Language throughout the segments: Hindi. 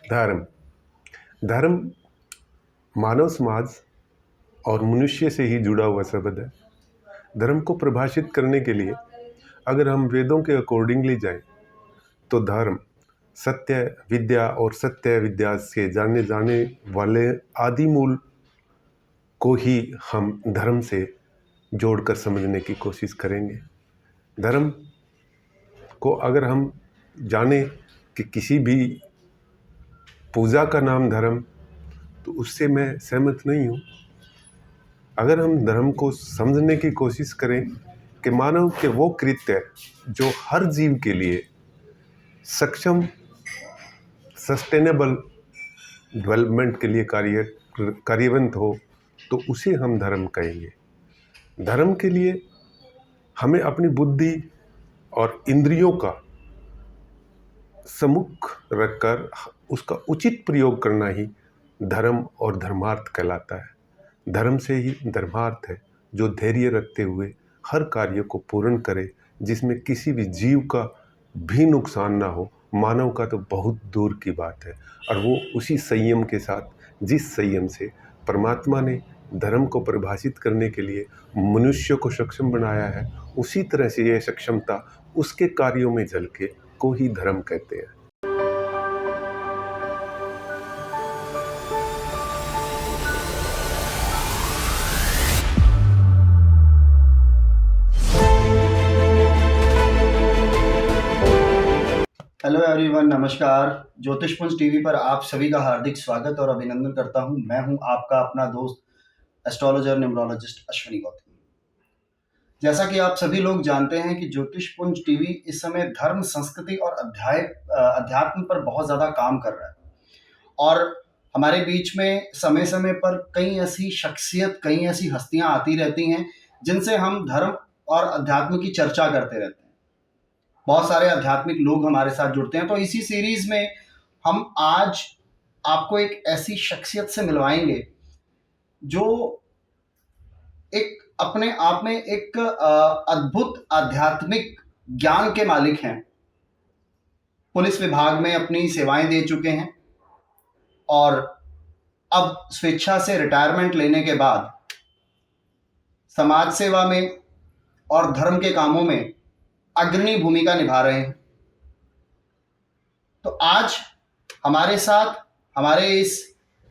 धर्म धर्म मानव समाज और मनुष्य से ही जुड़ा हुआ शब्द है। धर्म को परिभाषित करने के लिए अगर हम वेदों के अकॉर्डिंगली जाएं तो धर्म सत्य विद्या और सत्य विद्या से जाने जाने वाले आदि मूल को ही हम धर्म से जोड़कर समझने की कोशिश करेंगे। धर्म को अगर हम जाने कि किसी भी पूजा का नाम धर्म, तो उससे मैं सहमत नहीं हूँ। अगर हम धर्म को समझने की कोशिश करें कि मानव के वो कृत्य जो हर जीव के लिए सक्षम सस्टेनेबल डेवलपमेंट के लिए कार्यवंत हो, तो उसे हम धर्म कहेंगे। धर्म के लिए हमें अपनी बुद्धि और इंद्रियों का सम्मुख रखकर उसका उचित प्रयोग करना ही धर्म और धर्मार्थ कहलाता है। धर्म से ही धर्मार्थ है जो धैर्य रखते हुए हर कार्य को पूर्ण करे, जिसमें किसी भी जीव का भी नुकसान ना हो। मानव का तो बहुत दूर की बात है, और वो उसी संयम के साथ जिस संयम से परमात्मा ने धर्म को परिभाषित करने के लिए मनुष्य को सक्षम बनाया है, उसी तरह से यह सक्षमता उसके कार्यों में झलके को ही धर्म कहते हैं। हेलो एवरीवन, नमस्कार। ज्योतिषपुंज टीवी पर आप सभी का हार्दिक स्वागत और अभिनंदन करता हूं। मैं हूं आपका अपना दोस्त एस्ट्रोलॉजर न्यूमरोलॉजिस्ट अश्विनी गौतम। जैसा कि आप सभी लोग जानते हैं कि ज्योतिषपुंज टीवी इस समय धर्म, संस्कृति और अध्यात्म पर बहुत ज़्यादा काम कर रहा है, और हमारे बीच में समय समय पर कई ऐसी शख्सियत, कई ऐसी हस्तियां आती रहती हैं जिनसे हम धर्म और अध्यात्म की चर्चा करते रहते हैं। बहुत सारे आध्यात्मिक लोग हमारे साथ जुड़ते हैं। तो इसी सीरीज में हम आज आपको एक ऐसी शख्सियत से मिलवाएंगे जो एक अपने आप में एक अद्भुत आध्यात्मिक ज्ञान के मालिक हैं। पुलिस विभाग में अपनी सेवाएं दे चुके हैं और अब स्वेच्छा से रिटायरमेंट लेने के बाद समाज सेवा में और धर्म के कामों में अग्रणी भूमिका निभा रहे हैं। तो आज हमारे साथ हमारे इस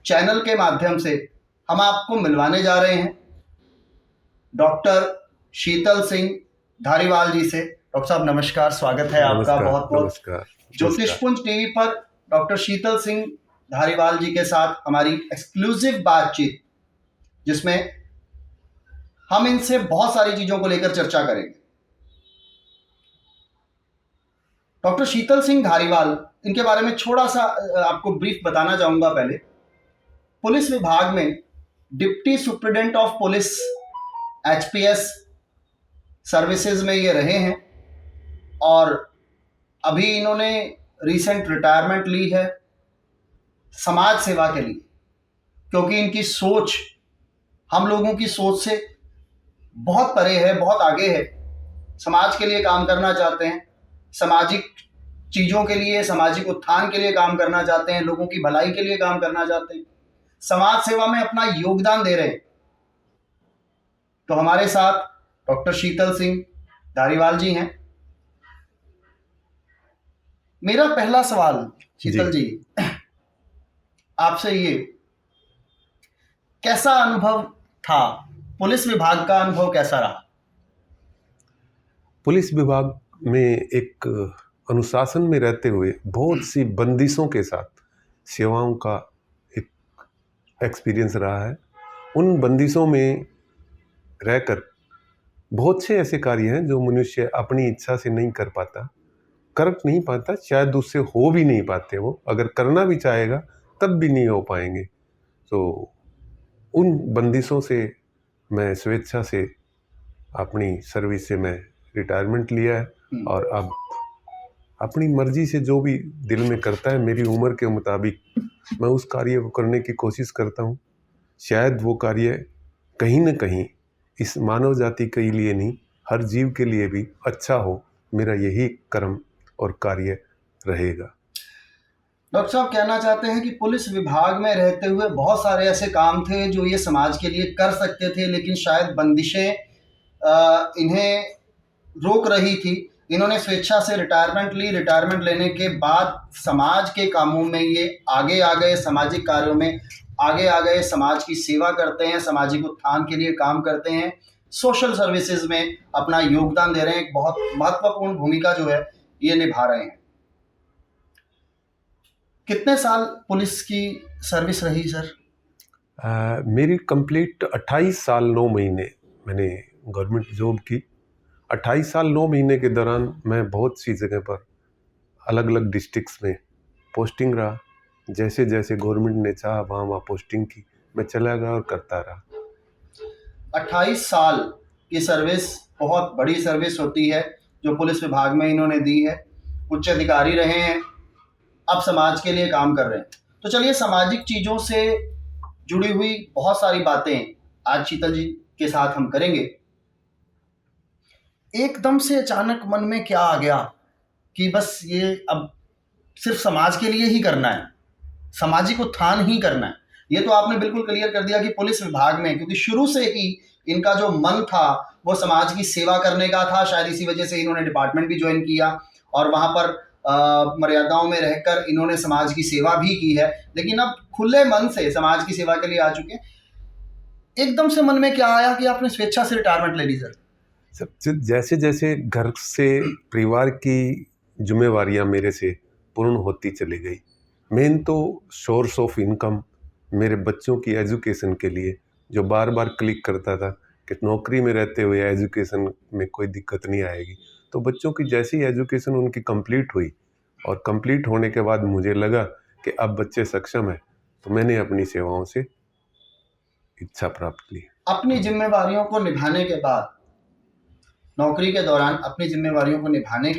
चैनल के माध्यम से हम आपको मिलवाने जा रहे हैं डॉक्टर शीतल सिंह धारीवाल जी से। डॉक्टर साहब नमस्कार, स्वागत है आपका बहुत बहुत। ज्योतिषपुंज टीवी पर डॉक्टर शीतल सिंह धारीवाल जी के साथ हमारी एक्सक्लूसिव बातचीत, जिसमें हम इनसे बहुत सारी चीजों को लेकर चर्चा करेंगे। डॉक्टर शीतल सिंह धारीवाल, इनके बारे में थोड़ा सा आपको ब्रीफ बताना चाहूंगा। पहले पुलिस विभाग में deputy superintendent of police HPS services में ये रहे हैं, और अभी इन्होंने रीसेंट रिटायरमेंट ली है समाज सेवा के लिए, क्योंकि इनकी सोच हम लोगों की सोच से बहुत परे है, बहुत आगे है। समाज के लिए काम करना चाहते हैं, सामाजिक चीज़ों के लिए, सामाजिक उत्थान के लिए काम करना चाहते हैं, लोगों की भलाई के लिए काम करना चाहते हैं, समाज सेवा में अपना योगदान दे रहे हैं। तो हमारे साथ डॉक्टर शीतल सिंह धारीवाल जी हैं। मेरा पहला सवाल शीतल जी आपसे ये, कैसा अनुभव था, पुलिस विभाग का अनुभव कैसा रहा? पुलिस विभाग में एक अनुशासन में रहते हुए बहुत सी बंदिशों के साथ सेवाओं का एक एक्सपीरियंस रहा है। उन बंदिशों में रहकर बहुत से ऐसे कार्य हैं जो मनुष्य अपनी इच्छा से नहीं कर पाता, शायद उससे हो भी नहीं पाते। वो अगर करना भी चाहेगा तब भी नहीं हो पाएंगे। तो उन बंदिशों से मैं स्वेच्छा से अपनी सर्विस से मैं रिटायरमेंट लिया है, और अब अपनी मर्जी से जो भी दिल में करता है, मेरी उम्र के मुताबिक मैं उस कार्य को करने की कोशिश करता हूँ। शायद वो कार्य कहीं न कहीं इस मानव जाति के लिए नहीं, हर जीव के लिए भी अच्छा हो। मेरा यही कर्म और कार्य रहेगा। डॉक्टर साहब कहना चाहते हैं कि पुलिस विभाग में रहते हुए बहुत सारे ऐसे काम थे जो ये समाज के लिए कर सकते थे, लेकिन शायद बंदिशें इन्हें रोक रही थी। इन्होंने स्वेच्छा से रिटायरमेंट ली। रिटायरमेंट लेने के बाद समाज के कामों में ये आगे आ गए, सामाजिक कार्यों में आगे आ गए, समाज की सेवा करते हैं, सामाजिक उत्थान के लिए काम करते हैं, सोशल सर्विसेज में अपना योगदान दे रहे हैं। एक बहुत महत्वपूर्ण भूमिका जो है ये निभा रहे हैं। कितने साल पुलिस की सर्विस रही सर? मेरी कंप्लीट 28 साल 9 महीने मैंने गवर्नमेंट जॉब की। 28 साल 9 महीने के दौरान मैं बहुत सी जगह पर अलग अलग डिस्ट्रिक्ट्स में पोस्टिंग रहा। जैसे जैसे गवर्नमेंट ने चाहा वहाँ वहाँ पोस्टिंग की, मैं चला गया और करता रहा। 28 साल की सर्विस बहुत बड़ी सर्विस होती है जो पुलिस विभाग में इन्होंने दी है। उच्च अधिकारी रहे हैं, अब समाज के लिए काम कर रहे हैं। तो चलिए, सामाजिक चीज़ों से जुड़ी हुई बहुत सारी बातें आज शीतल जी के साथ हम करेंगे। एकदम से अचानक मन में क्या आ गया कि बस ये अब सिर्फ समाज के लिए ही करना है, सामाजिक उत्थान ही करना है? ये तो आपने बिल्कुल क्लियर कर दिया कि पुलिस विभाग में, क्योंकि शुरू से ही इनका जो मन था वो समाज की सेवा करने का था। शायद इसी वजह से इन्होंने डिपार्टमेंट भी ज्वाइन किया और वहाँ पर मर्यादाओं में रहकर इन्होंने समाज की सेवा भी की है। लेकिन अब खुले मन से समाज की सेवा के लिए आ चुके हैं। एकदम से मन में क्या आया कि आपने स्वेच्छा से रिटायरमेंट ले ली सर? सब जैसे जैसे घर से परिवार की जिम्मेवारियां मेरे से पूर्ण होती चली गई। मेन तो सोर्स ऑफ इनकम मेरे बच्चों की एजुकेशन के लिए, जो बार बार क्लिक करता था कि नौकरी में रहते हुए एजुकेशन में कोई दिक्कत नहीं आएगी। तो बच्चों की जैसी एजुकेशन उनकी कंप्लीट हुई और कंप्लीट होने के बाद मुझे लगा कि अब बच्चे सक्षम हैं, तो मैंने अपनी सेवाओं से इच्छा प्राप्त की। अपनी जिम्मेवारियों को निभाने के बाद, नौकरी के दौरान अपनी जिम्मेवारियों को निभाने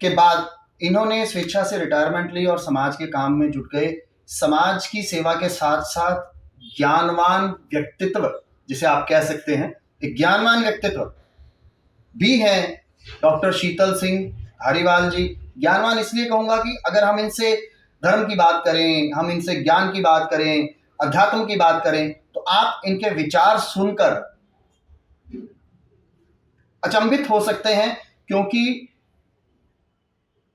के बाद इन्होंने स्वेच्छा से रिटायरमेंट ली और समाज के काम में जुट गए। समाज की सेवा के साथ साथ ज्ञानवान व्यक्तित्व, जिसे आप कह सकते हैं, एक ज्ञानवान व्यक्तित्व भी हैं डॉक्टर शीतल सिंह धारीवाल जी। ज्ञानवान इसलिए कहूँगा कि अगर हम इनसे धर्म की बात करें, हम इनसे ज्ञान की बात करें, अध्यात्म की बात करें, तो आप इनके विचार सुनकर अचंभित हो सकते हैं, क्योंकि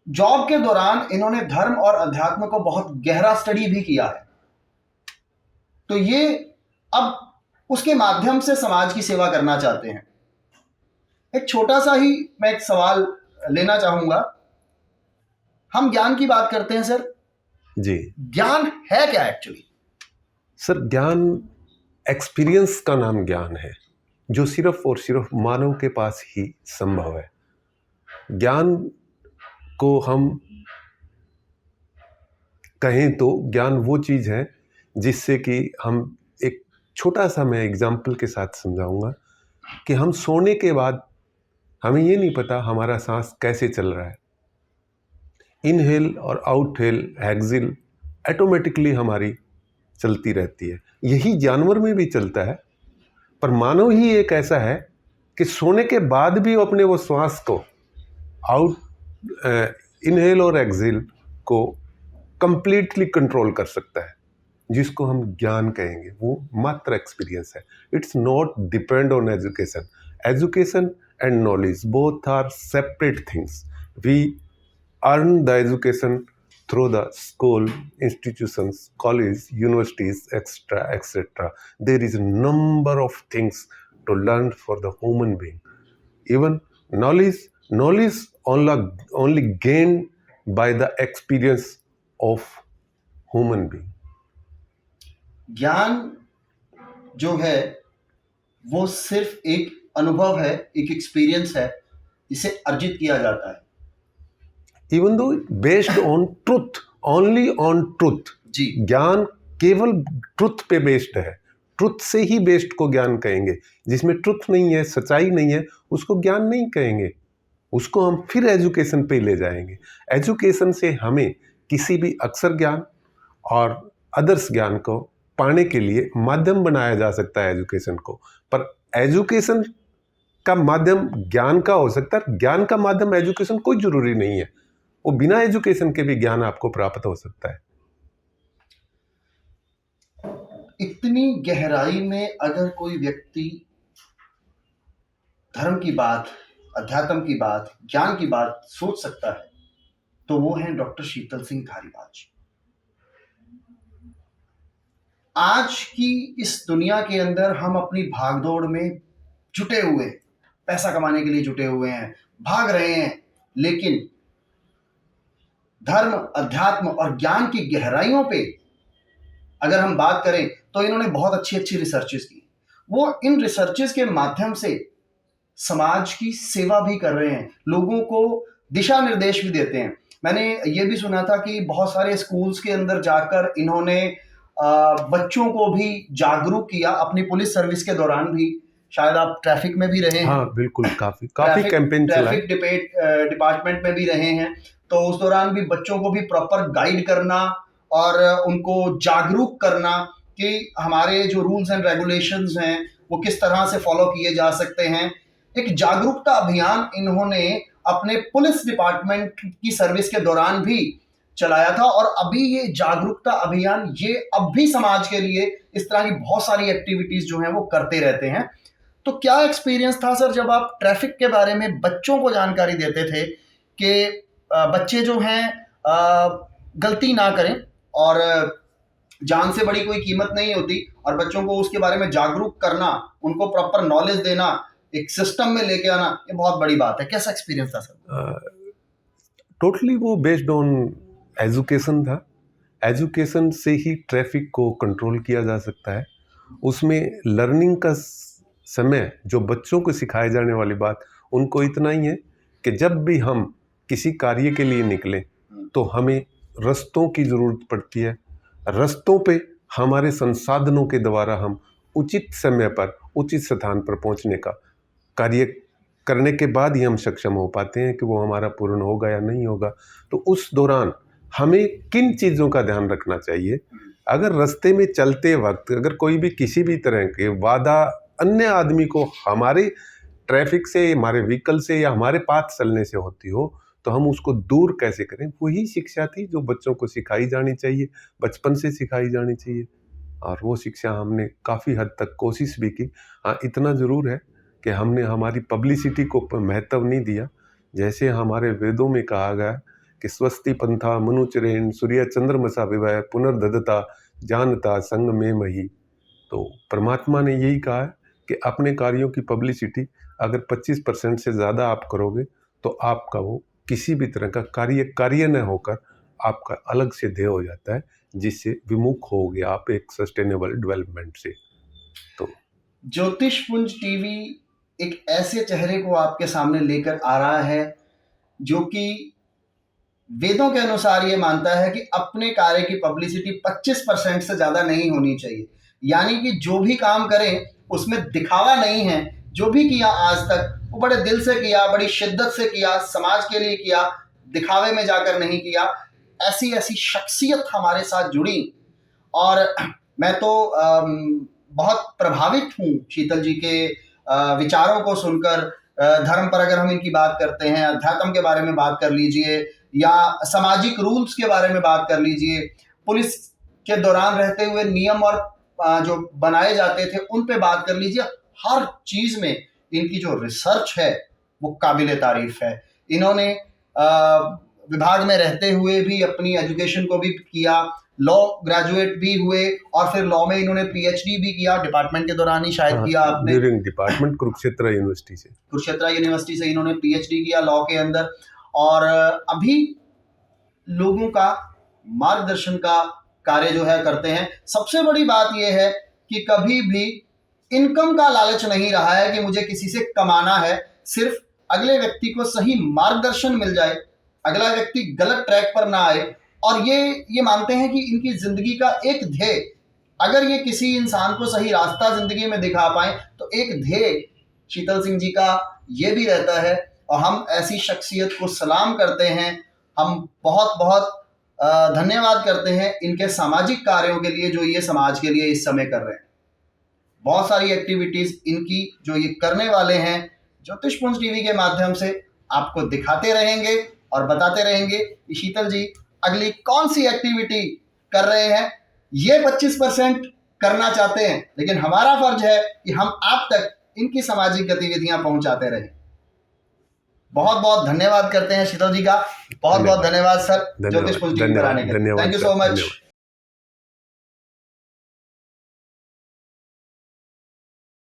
जॉब के दौरान इन्होंने धर्म और अध्यात्म को बहुत गहरा स्टडी भी किया है। तो ये अब उसके माध्यम से समाज की सेवा करना चाहते हैं। एक छोटा सा ही मैं एक सवाल लेना चाहूंगा। हम ज्ञान की बात करते हैं सर जी, ज्ञान है क्या एक्चुअली? सर, ज्ञान एक्सपीरियंस का नाम ज्ञान है, जो सिर्फ और सिर्फ मानव के पास ही संभव है। ज्ञान को हम कहें तो ज्ञान वो चीज़ है जिससे कि हम, एक छोटा सा मैं एग्जाम्पल के साथ समझाऊंगा कि हम सोने के बाद हमें ये नहीं पता हमारा सांस कैसे चल रहा है। इनहेल और आउटहेल, एक्सहेल ऑटोमेटिकली हमारी चलती रहती है। यही जानवर में भी चलता है, पर मानव ही एक ऐसा है कि सोने के बाद भी अपने वो श्वास को इनहेल और एक्सहेल को कंप्लीटली कंट्रोल कर सकता है, जिसको हम ज्ञान कहेंगे। वो मात्र एक्सपीरियंस है। It's not depend on education. Education and knowledge both are separate things. We earn the education through the school, institutions, college, universities, etc. There is a number of things to learn for the human being. Even knowledge only gained by the experience of human being. ज्ञान जो है वो सिर्फ एक अनुभव है, एक एक्सपीरियंस है, जिसे अर्जित किया जाता है। Even though based on truth, only on truth. जी, ज्ञान केवल ट्रुथ पे बेस्ड है। ट्रुथ से ही बेस्ड को ज्ञान कहेंगे। जिसमें ट्रुथ नहीं है, सच्चाई नहीं है, उसको ज्ञान नहीं कहेंगे। उसको हम फिर एजुकेशन पे ले जाएंगे। एजुकेशन से हमें किसी भी अक्षर ज्ञान और अदर्स ज्ञान को पाने के लिए माध्यम बनाया जा सकता है एजुकेशन को। पर एजुकेशन का माध्यम ज्ञान का हो सकता है, ज्ञान का माध्यम एजुकेशन कोई ज़रूरी नहीं है। वो बिना एजुकेशन के भी ज्ञान आपको प्राप्त हो सकता है। इतनी गहराई में अगर कोई व्यक्ति धर्म की बात, अध्यात्म की बात, ज्ञान की बात सोच सकता है तो वो है डॉक्टर शीतल सिंह धारीवाल। आज की इस दुनिया के अंदर हम अपनी भागदौड़ में जुटे हुए, पैसा कमाने के लिए जुटे हुए हैं, भाग रहे हैं, लेकिन धर्म, अध्यात्म और ज्ञान की गहराइयों पे अगर हम बात करें तो इन्होंने बहुत अच्छी अच्छी रिसर्चेस की। वो इन रिसर्चेस के माध्यम से समाज की सेवा भी कर रहे हैं, लोगों को दिशा निर्देश भी देते हैं। मैंने ये भी सुना था कि बहुत सारे स्कूल्स के अंदर जाकर इन्होंने बच्चों को भी जागरूक किया अपनी पुलिस सर्विस के दौरान भी। शायद आप ट्रैफिक में भी रहे हैं। हाँ बिल्कुल, काफी कैंपेन चलाए। ट्रैफिक डिपार्टमेंट में भी रहे हैं, तो उस दौरान भी बच्चों को भी प्रॉपर गाइड करना और उनको जागरूक करना कि हमारे जो रूल्स एंड रेगुलेशंस हैं वो किस तरह से फॉलो किए जा सकते हैं। एक जागरूकता अभियान इन्होंने अपने पुलिस डिपार्टमेंट की सर्विस के दौरान भी चलाया था, और अभी ये जागरूकता अभियान ये अब भी समाज के लिए इस तरह की बहुत सारी एक्टिविटीज जो हैं वो करते रहते हैं। तो क्या एक्सपीरियंस था सर जब आप ट्रैफिक के बारे में बच्चों को जानकारी देते थे कि बच्चे जो हैं गलती ना करें और जान से बड़ी कोई कीमत नहीं होती, और बच्चों को उसके बारे में जागरूक करना, उनको प्रॉपर नॉलेज देना, एक सिस्टम में लेके आना, ये बहुत बड़ी बात है। कैसा एक्सपीरियंस था सर? टोटली वो बेस्ड ऑन एजुकेशन था। एजुकेशन से ही ट्रैफिक को कंट्रोल किया जा सकता है। उसमें लर्निंग का समय जो बच्चों को सिखाए जाने वाली बात उनको इतना ही है कि जब भी हम किसी कार्य के लिए निकलें तो हमें रास्तों की ज़रूरत पड़ती है। रास्तों पे हमारे संसाधनों के द्वारा हम उचित समय पर उचित स्थान पर पहुंचने का कार्य करने के बाद ही हम सक्षम हो पाते हैं कि वो हमारा पूर्ण होगा या नहीं होगा। तो उस दौरान हमें किन चीज़ों का ध्यान रखना चाहिए। अगर रास्ते में चलते वक्त अगर कोई भी किसी भी तरह के बाधा अन्य आदमी को हमारे ट्रैफिक से, हमारे व्हीकल से या हमारे पाथ चलने से होती हो तो हम उसको दूर कैसे करें, वही शिक्षा थी जो बच्चों को सिखाई जानी चाहिए, बचपन से सिखाई जानी चाहिए। और वो शिक्षा हमने काफ़ी हद तक कोशिश भी की। हाँ, इतना ज़रूर है कि हमने हमारी पब्लिसिटी को महत्व नहीं दिया। जैसे हमारे वेदों में कहा गया कि स्वस्ति पंथा मनुचरेण सूर्य चंद्रमसा विवय पुनर्ददता जानता संग में मही। तो परमात्मा ने यही कहा है कि अपने कार्यों की पब्लिसिटी अगर 25% से ज़्यादा आप करोगे तो आपका वो किसी भी तरह का कार्य न होकर आपका अलग से ध्येय हो जाता है, जिससे विमुख हो गया आप एक सस्टेनेबल डेवलपमेंट से। तो ज्योतिषपुंज टीवी एक ऐसे चेहरे को आपके सामने लेकर आ रहा है जो कि वेदों के अनुसार ये मानता है कि अपने कार्य की पब्लिसिटी 25% से ज़्यादा नहीं होनी चाहिए। यानी कि जो भी काम करें उसमें दिखावा नहीं है। जो भी किया आज तक वो बड़े दिल से किया, बड़ी शिद्दत से किया, समाज के लिए किया, दिखावे में जाकर नहीं किया। ऐसी ऐसी शख्सियत हमारे साथ जुड़ी और मैं तो बहुत प्रभावित हूँ शीतल जी के विचारों को सुनकर। धर्म पर अगर हम इनकी बात करते हैं, अध्यात्म के बारे में बात कर लीजिए या सामाजिक रूल्स के बारे में बात कर लीजिए, पुलिस के दौरान रहते हुए नियम और जो बनाए जाते थे उन पे बात कर लीजिए। हर चीज में इनकी जो रिसर्च है वो काबिले तारीफ है। इन्होंने विभाग में रहते हुए भी अपनी एजुकेशन को भी किया, लॉ ग्रेजुएट भी हुए और फिर लॉ में इन्होंने पीएचडी भी किया, डिपार्टमेंट के दौरान ही शायद किया आपने। ड्यूरिंग डिपार्टमेंट कुरुक्षेत्र यूनिवर्सिटी से इन्होंने पीएचडी किया लॉ के अंदर, और अभी लोगों का मार्गदर्शन का कार्य जो है करते हैं। सबसे बड़ी बात यह है कि कभी भी इनकम का लालच नहीं रहा है कि मुझे किसी से कमाना है। सिर्फ अगले व्यक्ति को सही मार्गदर्शन मिल जाए, अगला व्यक्ति गलत ट्रैक पर ना आए, और ये मानते हैं कि इनकी जिंदगी का एक ध्येय, अगर ये किसी इंसान को सही रास्ता जिंदगी में दिखा पाए तो एक ध्येय शीतल सिंह जी का ये भी रहता है। और हम ऐसी शख्सियत को सलाम करते हैं। हम बहुत बहुत धन्यवाद करते हैं इनके सामाजिक कार्यों के लिए जो ये समाज के लिए इस समय कर रहे हैं। बहुत सारी एक्टिविटीज इनकी जो ये करने वाले हैं ज्योतिषपुंज टीवी के माध्यम से आपको दिखाते रहेंगे। और बताते रहेंगे कि शीतल जी अगली कौन सी एक्टिविटी कर रहे हैं। ये 25% करना चाहते हैं, लेकिन हमारा फर्ज है कि हम आप तक इनकी सामाजिक गतिविधियां पहुंचाते रहें। बहुत बहुत धन्यवाद करते हैं शीतल जी का। बहुत बहुत धन्यवाद सर ज्योतिषपुंज टीवी पर आने के लिए। Thank you so much.